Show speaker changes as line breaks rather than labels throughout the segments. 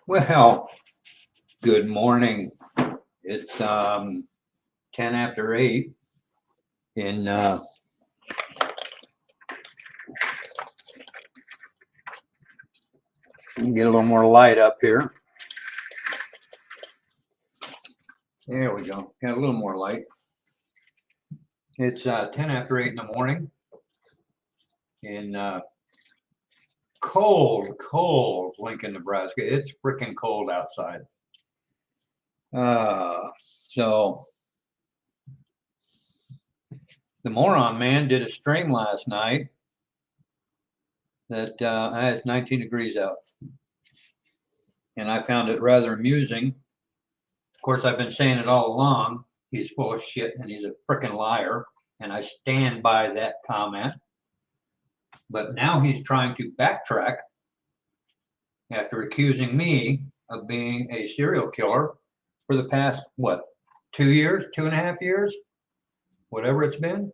Well, good morning. It's 10 after 8 in get a little more light up here. There we go. Got a little more light. It's 10 after 8 in the morning in cold Lincoln, Nebraska. It's freaking cold outside. So the moron man did a stream last night that has 19 degrees out. And I found it rather amusing. Of course, I've been saying it all along. He's full of shit and he's a freaking liar. And I stand by that comment. But now he's trying to backtrack after accusing me of being a serial killer for the past, what, 2 years, 2.5 years, whatever it's been.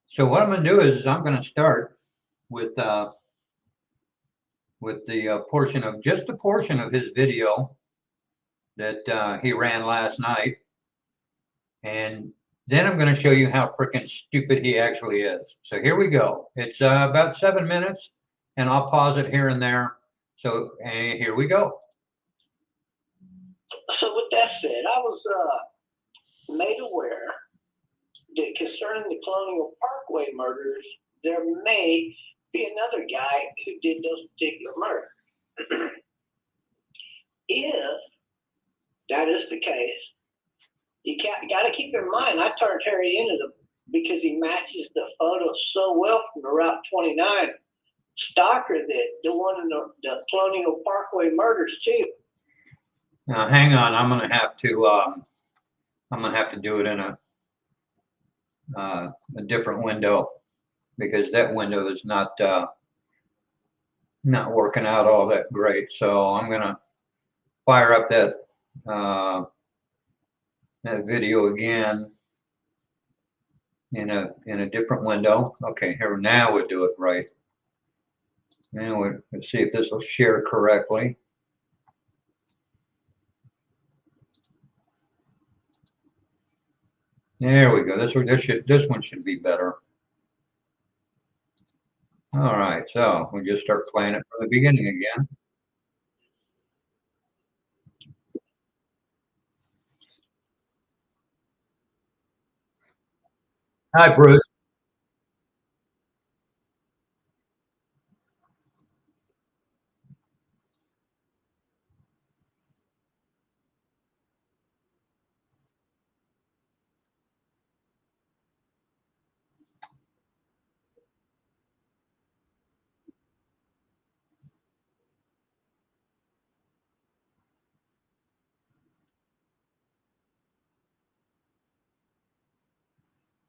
So what I'm going to do is I'm going to start with the portion of just a portion of his video that he ran last night, and then I'm going to show you how freaking stupid he actually is. So here we go. It's about 7 minutes, and I'll pause it here and there. So here we go.
So with that said, I was made aware that concerning the Colonial Parkway murders, there may be another guy who did those particular murders. If that is the case, you got to keep in mind, I turned Harry into them because he matches the photo so well from the Route 29 stalker that the one in the Colonial Parkway murders too.
Now, hang on. I'm going to have to do it in a different window because that window is not working out all that great. So I'm going to fire up that video again in a different window. Okay, here now we'll do it right. Now let's see if this will share correctly. There we go. This one should be better. All right, so we just start playing it from the beginning again. Hi, Bruce.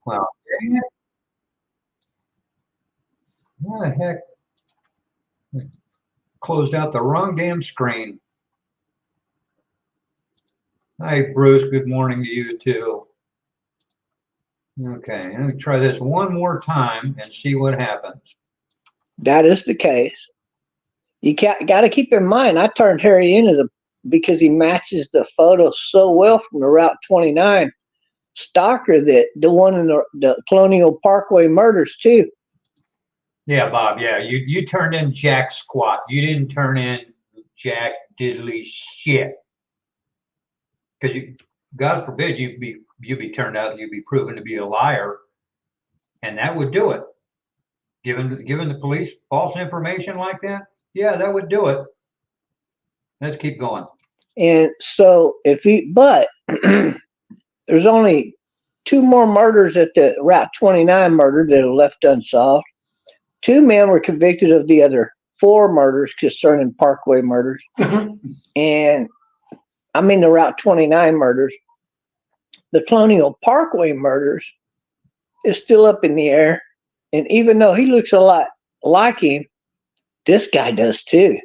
Wow. Dang it. What the heck? Closed out the wrong damn screen. Hi, Bruce. Good morning to you, too. Okay, let me try this one more time and see what happens.
That is the case. You got to keep in mind, I turned Harry into them because he matches the photo so well from the Route 29 stalker that the one in the Colonial Parkway murders too.
Yeah, Bob. Yeah, you turned in Jack Squat. You didn't turn in Jack Diddley shit. Because God forbid you be turned out, you be proven to be a liar, and that would do it. Given the police false information like that, yeah, that would do it. Let's keep going.
And so but there's only 2 more murders at the Route 29 murder that are left unsolved. 2 men were convicted of the other 4 murders concerning Parkway murders. And I mean the Route 29 murders. The Colonial Parkway murders is still up in the air. And even though he looks a lot like him, this guy does too.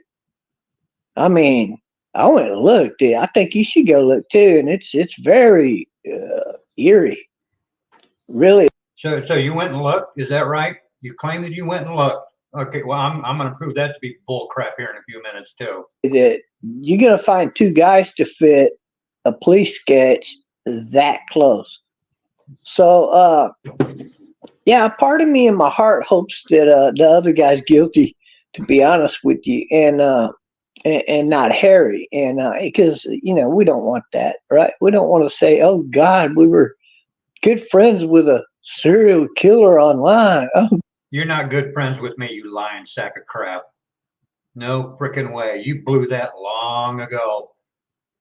I mean, I went and looked. I think you should go look too. And it's very eerie. Really.
So you went and looked, is that right? You claim that you went and looked. Okay, well, I'm going to prove that to be bull crap here in a few minutes too.
That you're gonna find two guys to fit a police sketch that close. So yeah, part of me in my heart hopes that the other guy's guilty, to be honest with you, and not Harry, and because we don't want that, right? We don't want to say, oh God, we were good friends with a serial killer online. Oh,
You're not good friends with me, you lying sack of crap. No freaking way. You blew that long ago.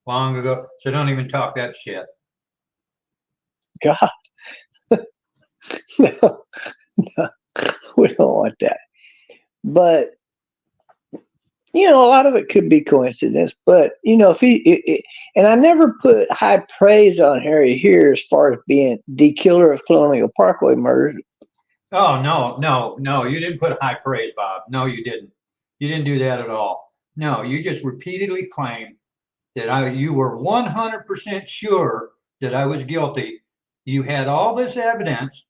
Long ago. So don't even talk that shit.
God, no, no, we don't want that. But a lot of it could be coincidence. But if and I never put high praise on Harry here as far as being the killer of Colonial Parkway murders.
Oh, no. You didn't put high praise, Bob. No, you didn't. You didn't do that at all. No, you just repeatedly claimed that you were 100% sure that I was guilty. You had all this evidence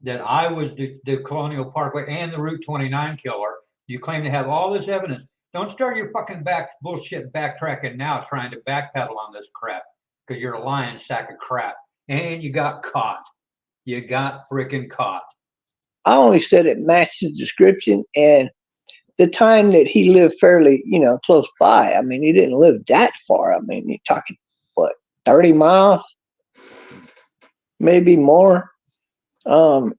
that I was the Colonial Parkway and the Route 29 killer. You claim to have all this evidence. Don't start your fucking bullshit backtracking now, trying to backpedal on this crap, because you're a lying sack of crap. And you got caught. You got freaking caught.
I only said it matched his description and the time that he lived fairly, close by. I mean, he didn't live that far. I mean, you're talking, what, 30 miles? Maybe more. So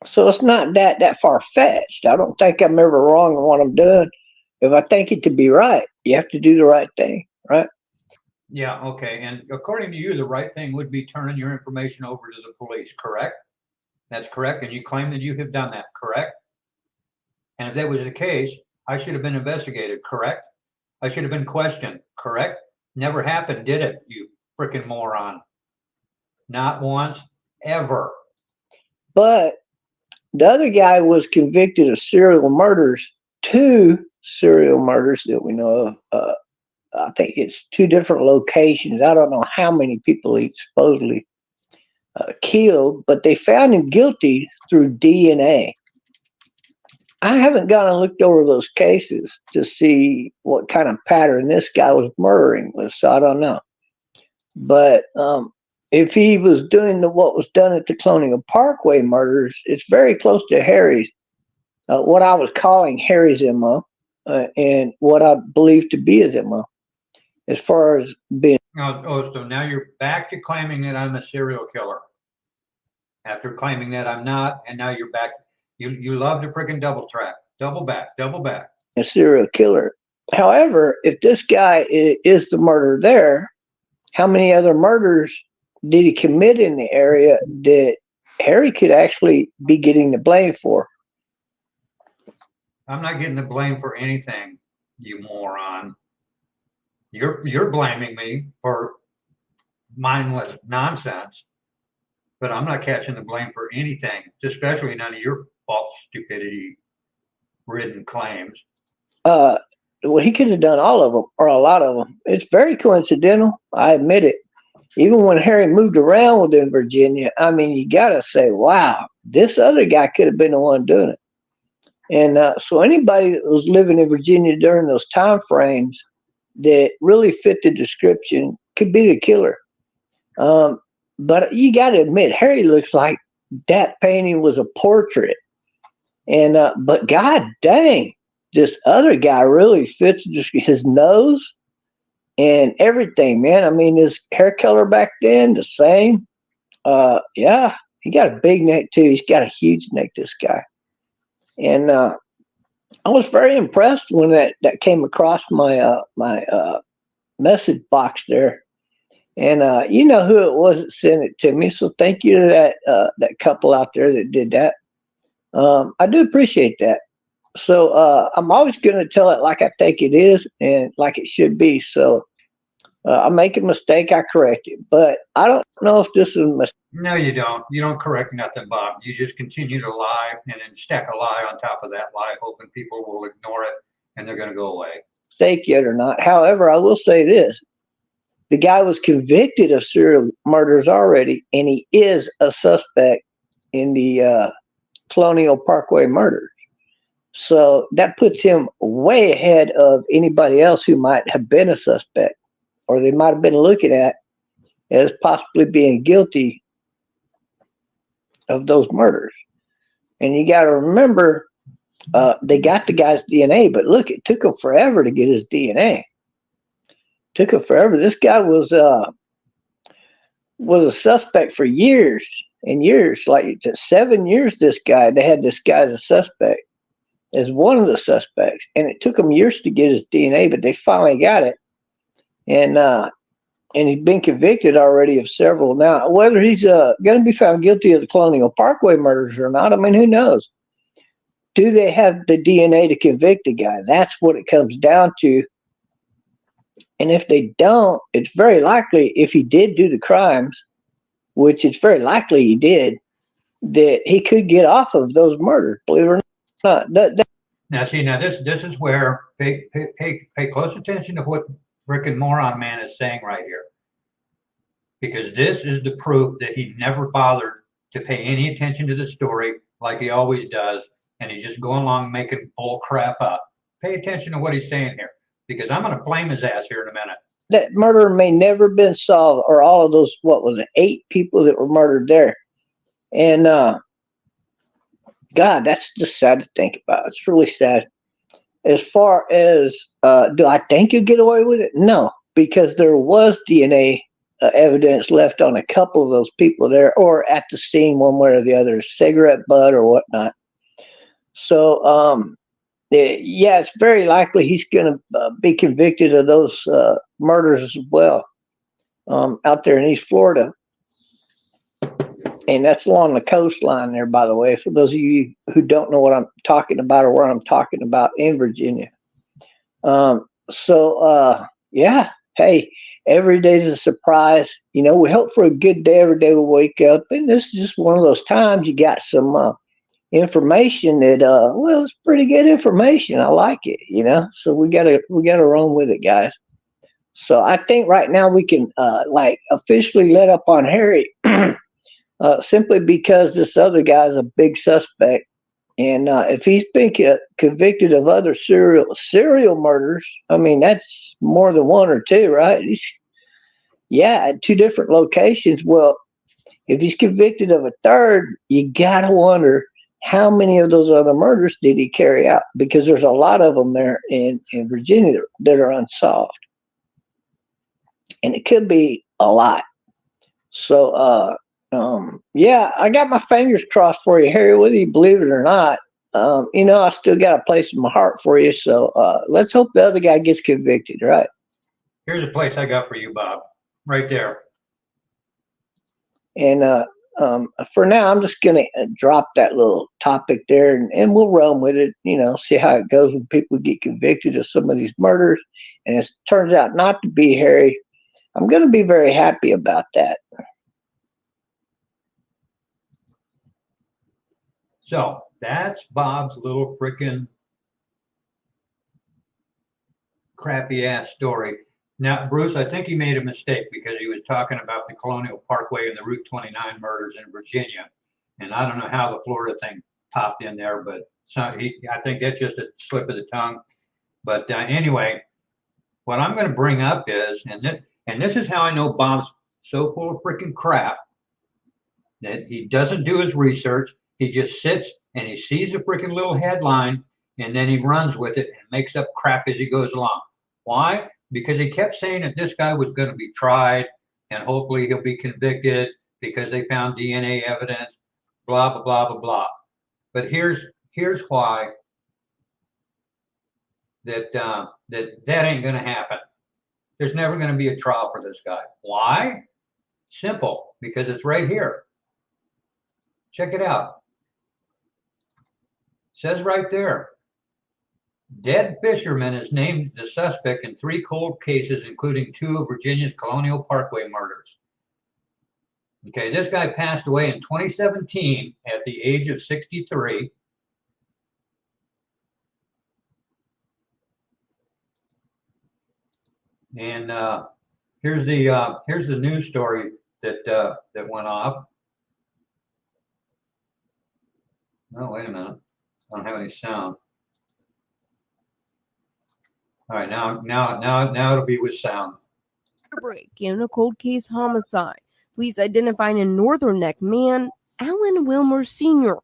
it's not that far-fetched. I don't think I'm ever wrong in what I'm doing. If I think it to be right, you have to do the right thing, right?
Yeah, okay. And according to you, the right thing would be turning your information over to the police, correct? That's correct. And you claim that you have done that, correct? And if that was the case, I should have been investigated, correct? I should have been questioned, correct? Never happened, did it, you freaking moron? Not once, ever.
But the other guy was convicted of serial murders, 2 serial murders that we know of. I think it's 2 different locations. I don't know how many people he supposedly killed, but they found him guilty through DNA. I haven't gone and looked over those cases to see what kind of pattern this guy was murdering with, so I don't know. But if he was doing what was done at the Colonial Parkway murders, it's very close to Harry's, what I was calling Harry's MO, and what I believe to be his MO, as far as being.
So now you're back to claiming that I'm a serial killer. After claiming that I'm not, and now you're back. You love to freaking double back.
A serial killer. However, if this guy is the murderer there, how many other murders did he commit in the area that Harry could actually be getting the blame for?
I'm not getting the blame for anything, you moron. You're blaming me for mindless nonsense, but I'm not catching the blame for anything, especially none of your false stupidity-ridden claims.
Well, he could have done all of them or a lot of them. It's very coincidental. I admit it. Even when Harry moved around within Virginia, I mean, you got to say, wow, this other guy could have been the one doing it. And so anybody that was living in Virginia during those time frames that really fit the description could be the killer. But you got to admit, Harry looks like that painting was a portrait. And but god dang, this other guy really fits his nose and everything, man. I mean, his hair color back then, the same. Yeah, he got a big neck too. He's got a huge neck, this guy. And I was very impressed when that came across my message box there. And you know who it was that sent it to me. So thank you to that couple out there that did that. I do appreciate that. So I'm always going to tell it like I think it is and like it should be. So I make a mistake, I correct it. But I don't know if this is a mistake.
No, you don't. You don't correct nothing, Bob. You just continue to lie and then stack a lie on top of that lie, hoping people will ignore it and they're going to go away.
Mistake yet or not. However, I will say this. The guy was convicted of serial murders already, and he is a suspect in the Colonial Parkway murders. So that puts him way ahead of anybody else who might have been a suspect, or they might have been looking at as possibly being guilty of those murders. And you got to remember, they got the guy's DNA, but look, it took him forever to get his DNA. Took him forever. This guy was a suspect for years and years, like 7 years. They had this guy as a suspect, as one of the suspects, and it took them years to get his DNA, but they finally got it, and he's been convicted already of several. Now, whether he's going to be found guilty of the Colonial Parkway murders or not, I mean, who knows? Do they have the DNA to convict the guy? That's what it comes down to. And if they don't, it's very likely, if he did do the crimes, which it's very likely he did, that he could get off of those murders, believe it or not.
Now, see, this is where pay close attention to what Rick and Moron Man is saying right here, because this is the proof that he never bothered to pay any attention to the story like he always does, and he's just going along making bull crap up. Pay attention to what he's saying here, because I'm going to flame his ass here in a minute.
That murder may never been solved, or all of those, what was it, 8 people that were murdered there. And God, that's just sad to think about. It's really sad. As far as, do I think you get away with it? No, because there was DNA evidence left on a couple of those people there, or at the scene one way or the other, cigarette butt or whatnot. So, yeah, it's very likely he's going to be convicted of those murders as well, out there in East Florida. And that's along the coastline there, by the way, for those of you who don't know what I'm talking about or where I'm talking about, in Virginia. Yeah, hey, every day's a surprise. You know, we hope for a good day every day we wake up. And this is just one of those times you got some information that, well, it's pretty good information. I like it, you know, so we gotta run with it, guys. So I think right now we can like officially let up on Harry. Simply because this other guy's a big suspect, and if he's been convicted of other serial murders, I mean, that's more than 1 or 2, right? At 2 different locations. Well, if he's convicted of a third, you gotta wonder how many of those other murders did he carry out, because there's a lot of them there in Virginia that are unsolved, and it could be a lot. So yeah, I got my fingers crossed for you, Harry, whether you believe it or not. You know, I still got a place in my heart for you. So let's hope the other guy gets convicted, right?
Here's a place I got for you, Bob, right there.
And for now, I'm just going to drop that little topic there, and we'll run with it, you know, see how it goes when people get convicted of some of these murders. And it turns out not to be Harry. I'm going to be very happy about that.
So that's Bob's little freaking crappy ass story. Now, Bruce, I think he made a mistake, because he was talking about the Colonial Parkway and the Route 29 murders in Virginia. And I don't know how the Florida thing popped in there, but I think that's just a slip of the tongue. But anyway, what I'm going to bring up is, and this is how I know Bob's so full of freaking crap, that he doesn't do his research. He just sits and he sees a freaking little headline, and then he runs with it and makes up crap as he goes along. Why? Because he kept saying that this guy was going to be tried and hopefully he'll be convicted because they found DNA evidence, blah, blah, blah, blah, blah. But here's why that ain't going to happen. There's never going to be a trial for this guy. Why? Simple, because it's right here. Check it out. Says right there, dead fisherman is named the suspect in 3 cold cases, including 2 of Virginia's Colonial Parkway murders. Okay, this guy passed away in 2017 at the age of 63. And here's the news story that went off. Oh, wait a minute. I don't have any sound. All right, now it'll be with sound.
Break in a cold case homicide. Police identifying a Northern Neck man, Alan Wilmer Sr.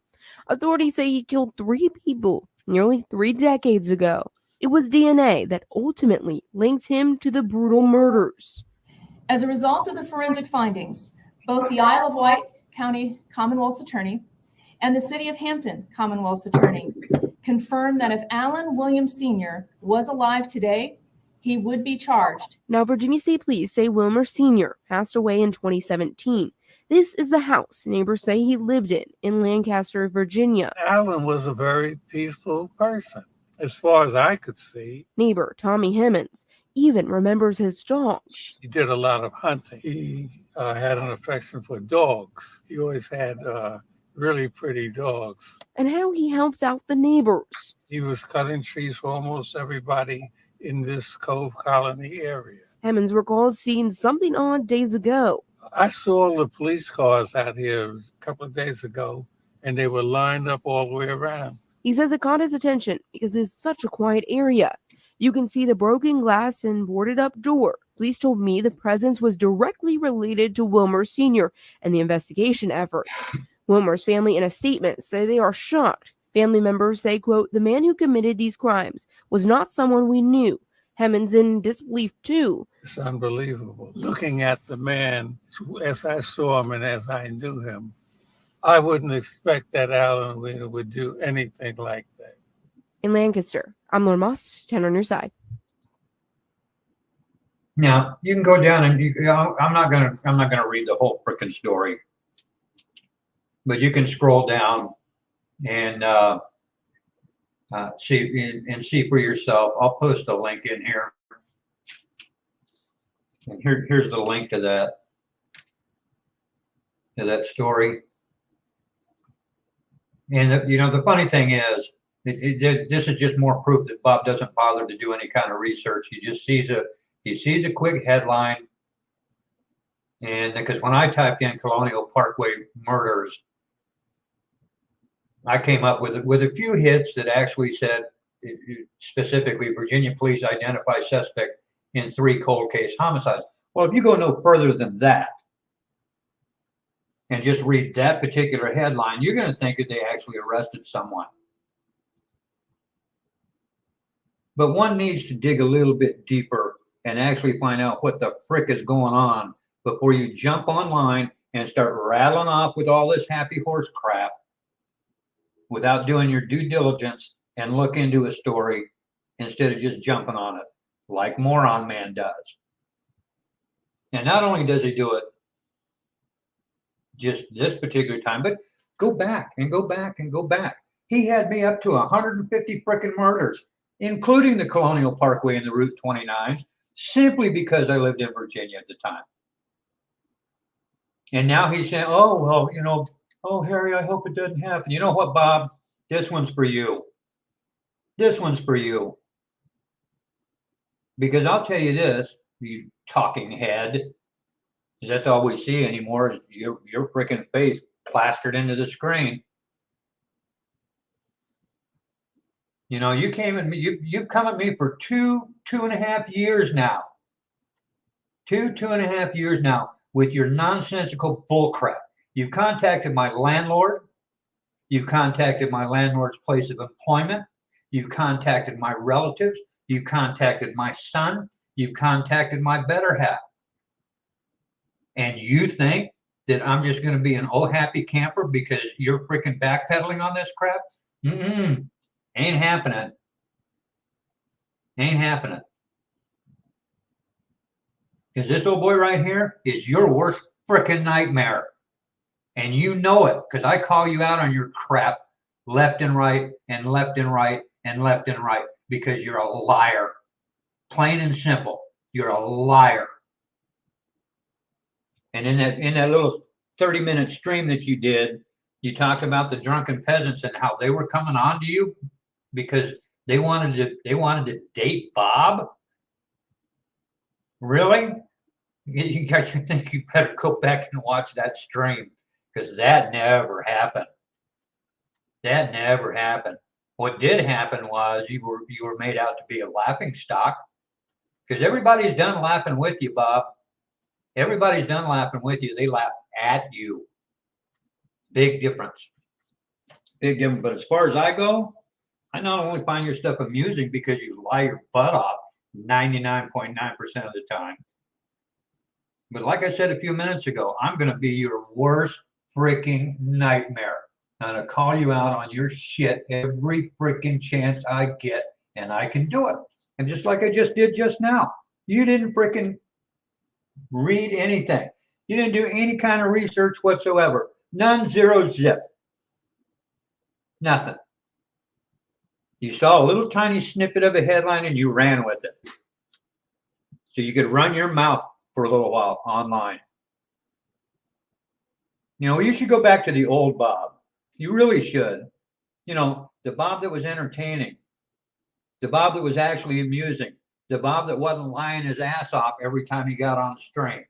Authorities say he killed 3 people nearly 3 decades ago. It was DNA that ultimately links him to the brutal murders.
As a result of the forensic findings, both the Isle of Wight County Commonwealth's Attorney and the City of Hampton Commonwealth's Attorney confirmed that if Alan Williams Sr. was alive today, he would be charged.
Now, Virginia State Police say Wilmer Sr. passed away in 2017. This is the house neighbors say he lived in Lancaster, Virginia.
Alan was a very peaceful person, as far as I could see.
Neighbor Tommy Hemmons even remembers his dogs.
He did a lot of hunting. He had an affection for dogs. He always had really pretty dogs.
And how he helped out the neighbors.
He was cutting trees for almost everybody in this Cove Colony area.
Hemmons recalls seeing something odd days ago.
I saw the police cars out here a couple of days ago, and they were lined up all the way around.
He says it caught his attention because it's such a quiet area. You can see the broken glass and boarded up door. Police told me the presence was directly related to Wilmer Sr. and the investigation efforts. Wilmer's family in a statement say they are shocked. Family members say, quote, the man who committed these crimes was not someone we knew. Hemmons in disbelief too.
It's unbelievable. Looking at the man as I saw him and as I knew him, I wouldn't expect that Alan would do anything like that.
In Lancaster, I'm Lauren Moss, 10 on your side.
Now you can go down and I'm not gonna read the whole frickin' story, but you can scroll down and see for yourself. I'll post a link in here, and here's the link to that story. And the funny thing is, this is just more proof that Bob doesn't bother to do any kind of research. He just sees a quick headline, and because when I typed in Colonial Parkway murders, I came up with a few hits that actually said specifically Virginia police identify suspect in 3 cold case homicides. Well, if you go no further than that and just read that particular headline, you're going to think that they actually arrested someone. But one needs to dig a little bit deeper and actually find out what the frick is going on before you jump online and start rattling off with all this happy horse crap without doing your due diligence and look into a story instead of just jumping on it like Moron Man does. And not only does he do it just this particular time, but go back and go back and go back. He had me up to 150 frickin' murders, including the Colonial Parkway and the Route 29s, simply because I lived in Virginia at the time. And now he's saying, oh, well, oh, Harry, I hope it doesn't happen. You know what, Bob? This one's for you. This one's for you. Because I'll tell you this, you talking head, because that's all we see anymore is your freaking face plastered into the screen. You came at me, you've come at me for two and a half years now. Two and a half years now with your nonsensical bullcrap. You've contacted my landlord. You've contacted my landlord's place of employment. You've contacted my relatives. You've contacted my son. You've contacted my better half. And you think that I'm just going to be an oh happy camper because you're freaking backpedaling on this crap? Ain't happening. Ain't happening. Because this old boy right here is your worst freaking nightmare. And you know it, because I call you out on your crap left and right and left and right and left and right, because you're a liar. Plain and simple. You're a liar. And in that little 30-minute stream that you did, you talked about the drunken peasants and how they were coming on to you because they wanted to date Bob. Really? You think you better go back and watch that stream, because that never happened. That never happened. What did happen was you were made out to be a laughing stock because everybody's done laughing with you, Bob. Everybody's done laughing with you. They laugh at you. Big difference. Big difference. But as far as I go, I not only find your stuff amusing because you lie your butt off 99.9% of the time, but like I said a few minutes ago, I'm going to be your worst freaking nightmare. I'm going to call you out on your shit every freaking chance I get, and I can do it. And just like I just did just now, you didn't freaking read anything. You didn't do any kind of research whatsoever. None, zero, zip. Nothing. You saw a little tiny snippet of a headline and you ran with it. So you could run your mouth for a little while online. You know, you should go back to the old Bob. You really should. You know, the Bob that was entertaining, the Bob that was actually amusing, the Bob that wasn't lying his ass off every time he got on the stream.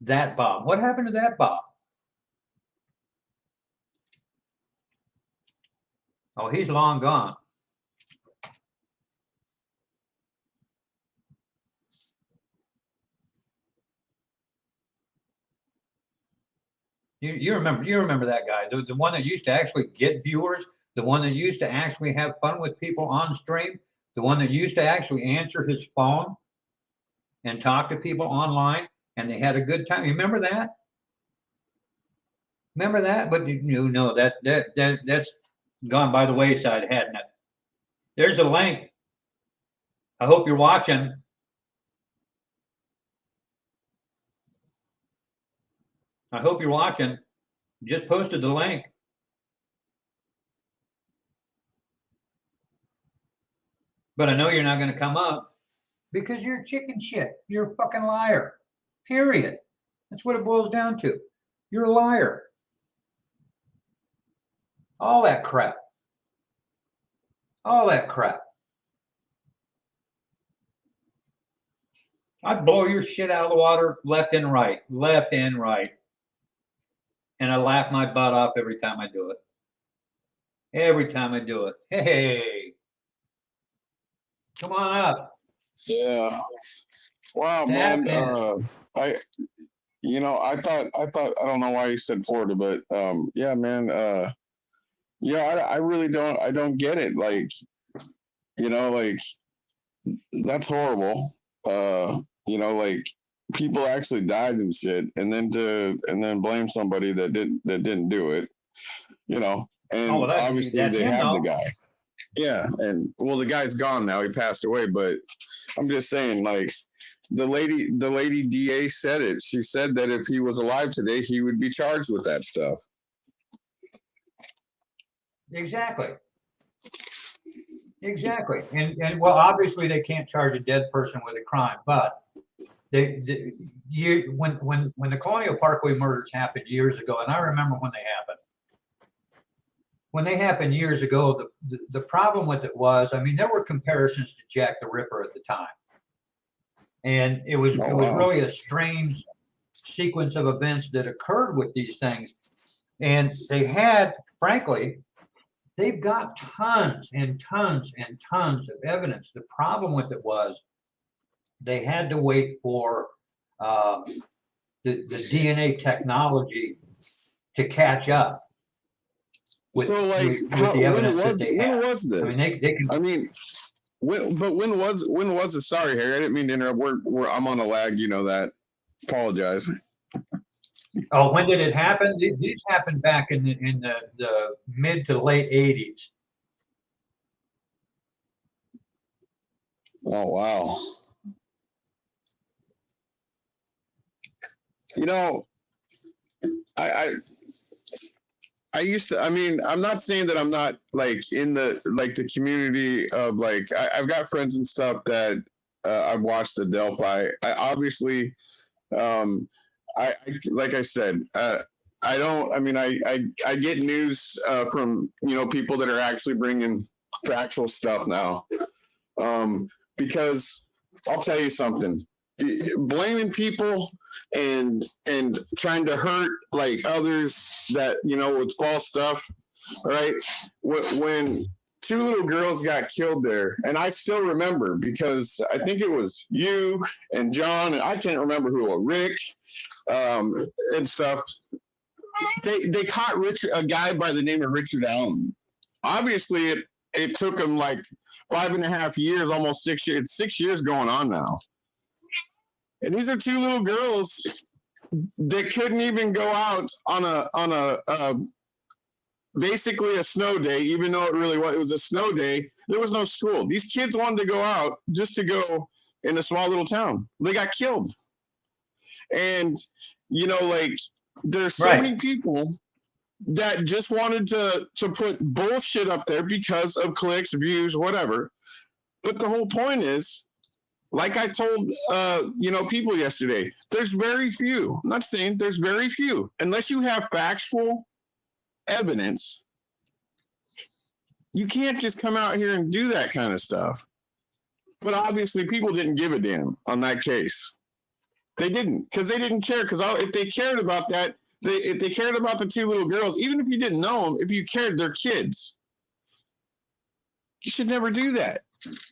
That Bob. What happened to that Bob? Oh, he's long gone. You remember that guy, the one that used to actually get viewers, the one that used to actually have fun with people on stream, the one that used to actually answer his phone and talk to people online, and they had a good time. You remember that? Remember that? But you know that's gone by the wayside, hadn't it? There's a link. I hope you're watching. I hope you're watching. Just posted the link. But I know you're not going to come up because you're chicken shit. You're a fucking liar. Period. That's what it boils down to. You're a liar. All that crap. All that crap. I blow your shit out of the water left and right. Left and right. And I laugh my butt off every time I do it. Every time I do it. Hey. Come on up.
Yeah. Wow,
Tap
man.
in.
I thought I don't know why you said Florida, but yeah, man. Yeah, I really don't get it. Like, like that's horrible. Like people actually died and shit, and then blame somebody that didn't do it. And obviously
that's
they
him,
have
though.
the guy. Yeah, and well, the guy's gone now. He passed away, but I'm just saying, like, the lady DA said it. She said that if he was alive today, he would be charged with that stuff.
Exactly. Exactly. And well, obviously they can't charge a dead person with a crime, but when the Colonial Parkway murders happened years ago, and I remember when they happened. When they happened years ago, the problem with it was, I mean, there were comparisons to Jack the Ripper at the time. And it was really a strange sequence of events that occurred with these things. And they had, frankly, they've got tons and tons and tons of evidence. The problem with it was they had to wait for the DNA technology to catch up. With the evidence that they have.
When was this?
I mean, they can.
I mean, when was it? Sorry, Harry, I didn't mean to interrupt. I'm on a lag. You know that. Apologize.
Oh, when did it happen? These happened back in the mid to late 80s.
Oh wow. I used to, I mean, I'm not saying that I'm not like in the community of like, I've got friends and stuff that I've watched the Delphi. I obviously, like I said, I get news from, people that are actually bringing factual stuff now. Because I'll tell you something, blaming people and trying to hurt like others that, you know, with false stuff, right? When two little girls got killed there, and I still remember because I think it was you and John, and I can't remember who, Rick, and stuff. They caught a guy by the name of Richard Allen. Obviously, it took him like 5.5 years, almost 6 years. It's 6 years going on now. And these are two little girls that couldn't even go out on a basically a snow day, even though it was a snow day. There was no school. These kids wanted to go out just to go in a small little town. They got killed. And, you know, like, there's so many people that just wanted to put bullshit up there because of clicks, views, whatever. But the whole point is, like I told, you know, people yesterday, there's very few. I'm not saying there's very few. Unless you have factual evidence, you can't just come out here and do that kind of stuff. But obviously, people didn't give a damn on that case. They didn't, because they didn't care. Because if they cared about that, if they cared about the two little girls, even if you didn't know them, if you cared, they're kids. You should never do that.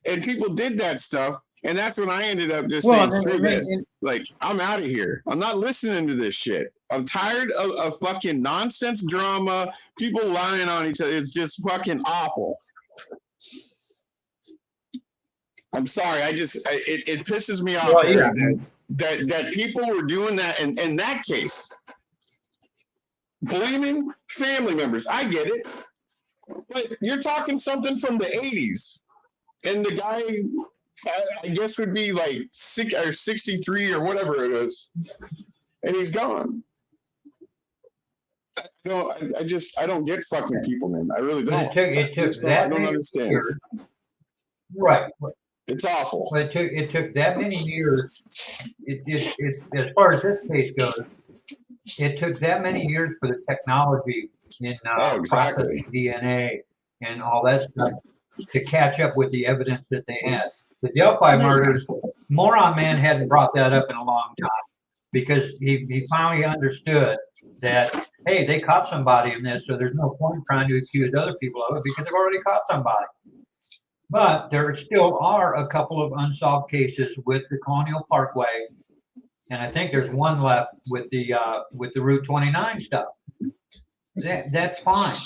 And people did that stuff. And that's when I ended up just saying, screw this. Like, I'm out of here. I'm not listening to this shit. I'm tired of fucking nonsense drama, people lying on each other. It's just fucking awful. I'm sorry. It pisses me off that people were doing that. And in that case, blaming family members. I get it. But you're talking something from the 80s. And the guy, I guess, would be like 63 or whatever it is, and he's gone. I don't get fucking people, man. I really don't.
It took that.
I don't understand.
Years. Right.
It's awful.
But it took that many years. It as far as this case goes, it took that many years for the technology in processing DNA and all that stuff to catch up with the evidence that they had. The Delphi murders, Moron Man hadn't brought that up in a long time because he finally understood that, hey, they caught somebody in this, so there's no point trying to accuse other people of it because they've already caught somebody. But there still are a couple of unsolved cases with the Colonial Parkway, and I think there's one left with the Route 29 stuff. That's fine.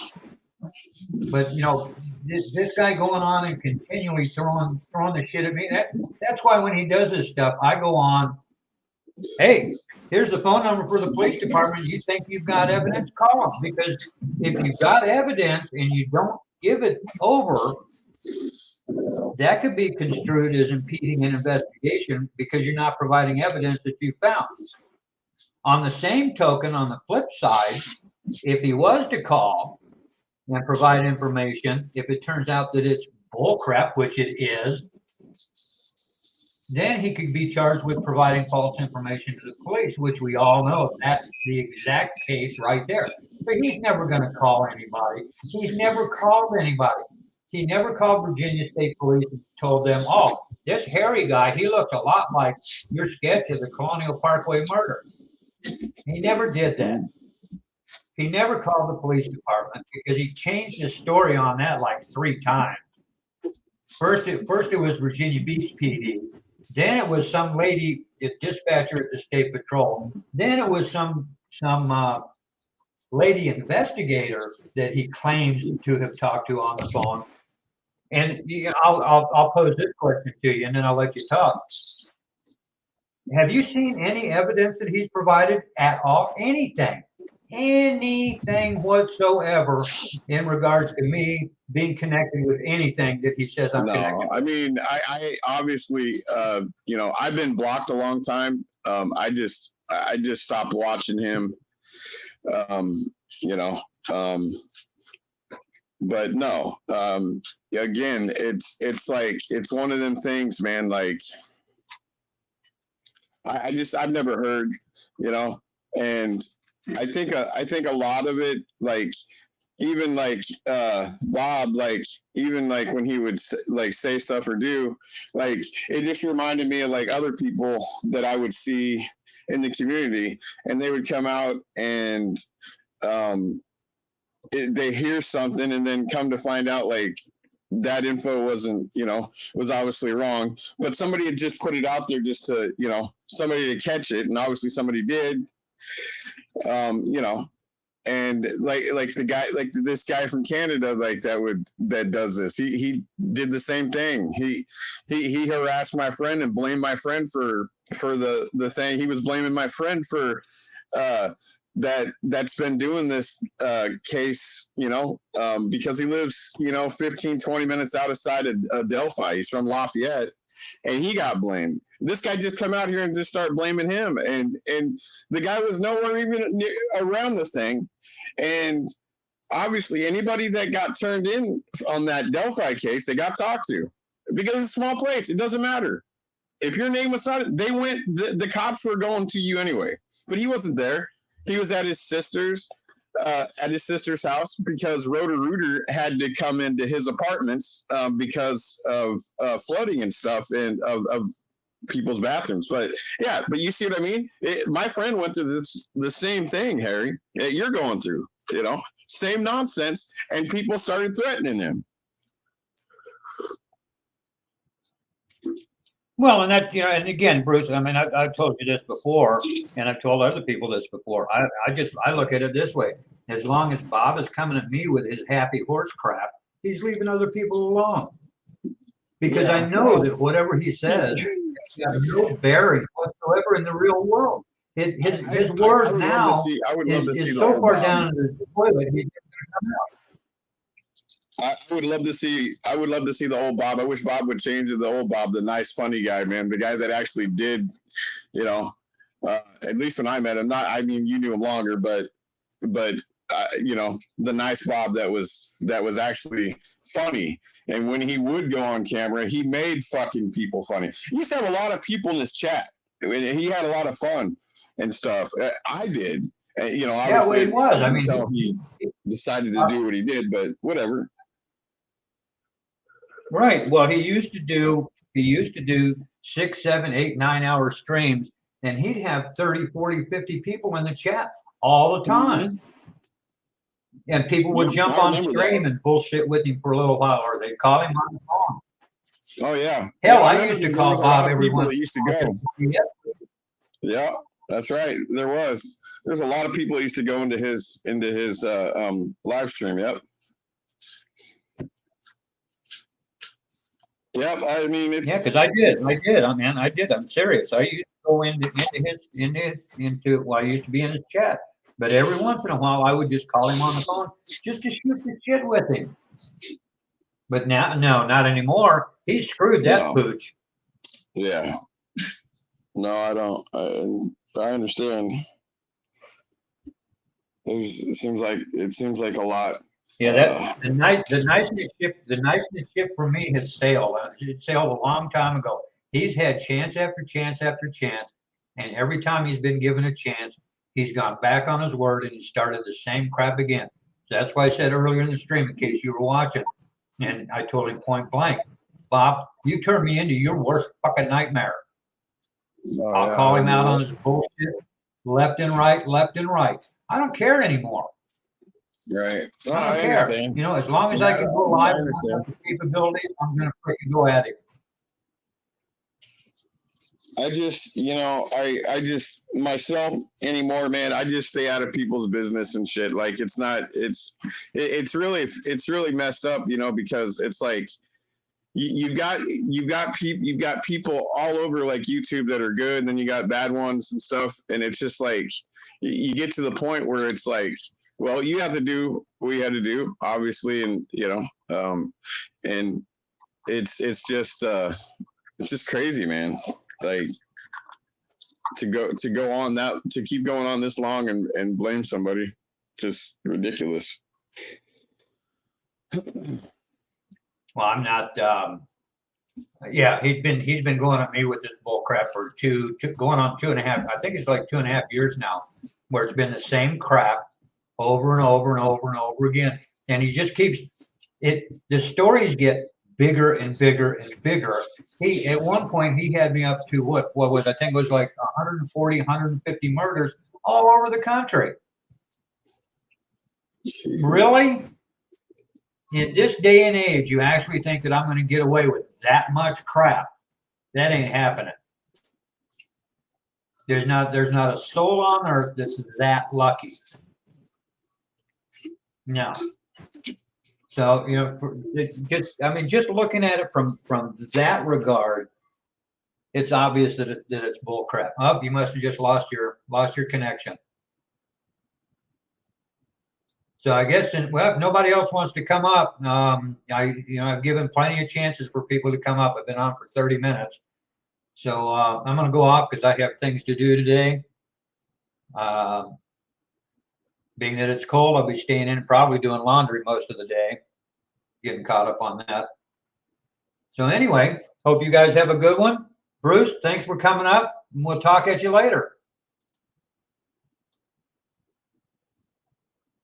But, you know, this guy going on and continually throwing the shit at me, that's why when he does this stuff, I go on, hey, here's the phone number for the police department. You think you've got evidence? Call them. Because if you've got evidence and you don't give it over, that could be construed as impeding an investigation because you're not providing evidence that you found. On the same token, on the flip side, if he was to call and provide information, if it turns out that it's bullcrap, which it is, then he could be charged with providing false information to the police, which we all know that's the exact case right there. But he's never going to call anybody. He's never called anybody. He never called Virginia State Police and told them, oh, this Harry guy, he looked a lot like your sketch of the Colonial Parkway murder. He never did that. He never called the police department because he changed his story on that like 3 times. First it was Virginia Beach PD. Then it was some lady, the dispatcher at the State Patrol. Then it was some lady investigator that he claims to have talked to on the phone. And I'll pose this question to you, and then I'll let you talk. Have you seen any evidence that he's provided at all? Anything whatsoever in regards to me being connected with anything that he says I'm connected with?
I mean, I obviously, you know, I've been blocked a long time. I just stopped watching him, you know, but no, again, it's like, it's one of them things, man. Like, I've never heard, you know, and I think a lot of it, like, even like Bob, like even like when he would like say stuff or do, like it just reminded me of like other people that I would see in the community, and they would come out and they hear something and then come to find out like that info wasn't, was obviously wrong, but somebody had just put it out there just to, somebody to catch it, and obviously somebody did, and like the guy, like this guy from Canada, like that does this. He did the same thing. He harassed my friend and blamed my friend for the thing. He was blaming my friend for that's been doing this case, because he lives, 15, 20 minutes outside of Delphi. He's from Lafayette, and he got blamed. This guy just come out here and just start blaming him, and the guy was nowhere even around the thing. And obviously anybody that got turned in on that Delphi case, they got talked to, because it's a small place. It doesn't matter. If your name was not, they went, the cops were going to you anyway, but he wasn't there. He was at his sister's house, because Roto-Rooter had to come into his apartments because of flooding and stuff, and of people's bathrooms. But yeah, but you see what I mean? My friend went through the same thing, Harry, that you're going through, same nonsense, and people started threatening him.
Well, and that, and again, Bruce, I mean, I've told you this before, and I've told other people this before. I look at it this way. As long as Bob is coming at me with his happy horse crap, he's leaving other people alone. Because I know that whatever he says has got no bearing whatsoever in the real world. His word now is so far down in the toilet, he's going to come out.
I would love to see the old Bob. I wish Bob would change to the old Bob, the nice, funny guy, man. The guy that actually did, at least when I met him, you knew him longer, but the nice Bob that was actually funny. And when he would go on camera, he made fucking people funny. He used to have a lot of people in his chat. He had a lot of fun and stuff. I did. Obviously,
yeah, well, he was. I mean,
until he decided to do what he did, but whatever.
Right. Well, he used to do 6, 7, 8, 9 hour streams, and he'd have 30, 40, 50 people in the chat all the time. Mm-hmm. And people would jump on stream and bullshit with him for a little while, or they'd call him on the phone.
Oh yeah.
Hell, I used to call Bob every once.
That used to go. Yeah, that's right. There's a lot of people that used to go into his live stream. Yep. Yep. I mean, it's
because I did. I'm serious. I used to go into well, I used to be in his chat, but every once in a while I would just call him on the phone just to shoot the shit with him. But now, no, not anymore. He screwed that pooch.
Yeah. No, I don't. I understand. It seems like a lot.
Yeah, the niceness ship for me has sailed. It sailed a long time ago. He's had chance after chance after chance, and every time he's been given a chance, he's gone back on his word and he started the same crap again. So that's why I said earlier in the stream, in case you were watching, and I told him point blank, Bob, you turned me into your worst fucking nightmare. I'll call him out on his bullshit, left and right. I don't care anymore.
Right. No,
I don't care.
Understand.
As long as I can go live with the capabilities, I'm going to freaking go at it.
I just myself anymore, man. I just stay out of people's business and shit. Like it's really messed up, because it's like you've got people all over like YouTube that are good, and then you got bad ones and stuff, and it's just like you get to the point where it's like, well, you have to do what you had to do, obviously, and and it's just crazy, man. Like to keep going on this long and blame somebody, just ridiculous.
Well, I'm not. He's been going at me with this bull crap for going on 2.5. I think it's like 2.5 years now, where it's been the same crap over and over and over and over again. And he just keeps it. The stories get bigger and bigger and bigger. He, at one point, he had me up to what was, I think it was like 140, 150 murders all over the country. Really? In this day and age, you actually think that I'm going to get away with that much crap? That ain't happening. There's not a soul on earth that's that lucky. No. So, you know, just looking at it from that regard, it's obvious that it's bull crap. Oh, you must have just lost your connection. So I guess, well, if nobody else wants to come up, I've given plenty of chances for people to come up. I've been on for 30 minutes. So I'm going to go off because I have things to do today. Being that it's cold, I'll be staying in, probably doing laundry most of the day, getting caught up on that. So anyway, hope you guys have a good one. Bruce, thanks for coming up, and we'll talk at you later.